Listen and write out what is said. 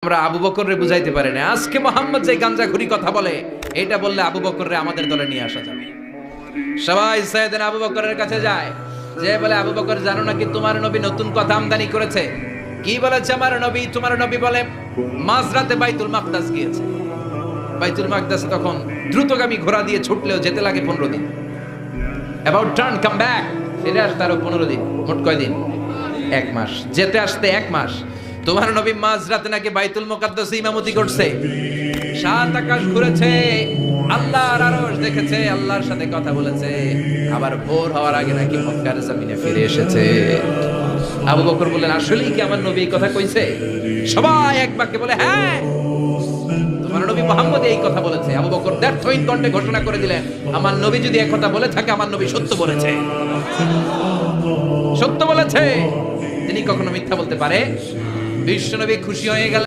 আমরা আবু বকররে বুঝাইতে পারি না। আজকে মোহাম্মদ যে গাঞ্জাখুরি কথা বলে, এটা বললে আবু বকররে আমাদের দলে নিয়ে আসা যাবে। সবাই সাইয়েদনা আবু বকরের কাছে যায়, যে বলে, আবু বকর জানো নাকি তোমার নবী নতুন কথা আমদানি করেছে? কি বলেছে আমার নবী? তোমার নবী বলে মাঝরাতে বাইতুল মাকদাস গিয়েছে। বাইতুল মাকদাস তখন দ্রুতগামী ঘোড়া দিয়ে ছুটলেও যেতে লাগে 15 দিন। অ্যাবাউট টার্ন কাম ব্যাক, ফিরে আসতে আরো 15 দিন। মোট কয় দিন? 1 মাস। যেতে আসতে 1 মাস। তোমার নবী মাঝরাতে নাকি বাইতুল মুকাদ্দাসে ইমামতি করছে, 7 আকাশ ঘুরেছে, আল্লাহর আরশ দেখেছে, আল্লাহর সাথে কথা বলেছে, আবার ভোর হওয়ার আগে নাকি মক্কার জমিনে ফিরে এসেছে। আবু বকর বললেন, আসলেই কি আমার নবী এই কথা কইছে? সবাই এক বাক্যে বলে, হ্যাঁ, তোমার নবী মুহাম্মদ এই কথা বলেছে। আবু বকর দ্ব্যর্থহীন কণ্ঠে ঘোষণা করে দিলেন, আমার নবী যদি এই কথা বলে থাকে, আমার নবী সত্য বলেছে। সত্য বলেছে, তিনি কখনো মিথ্যা বলতে পারে? বিশ্বনবী খুশি হয়ে গেলেন।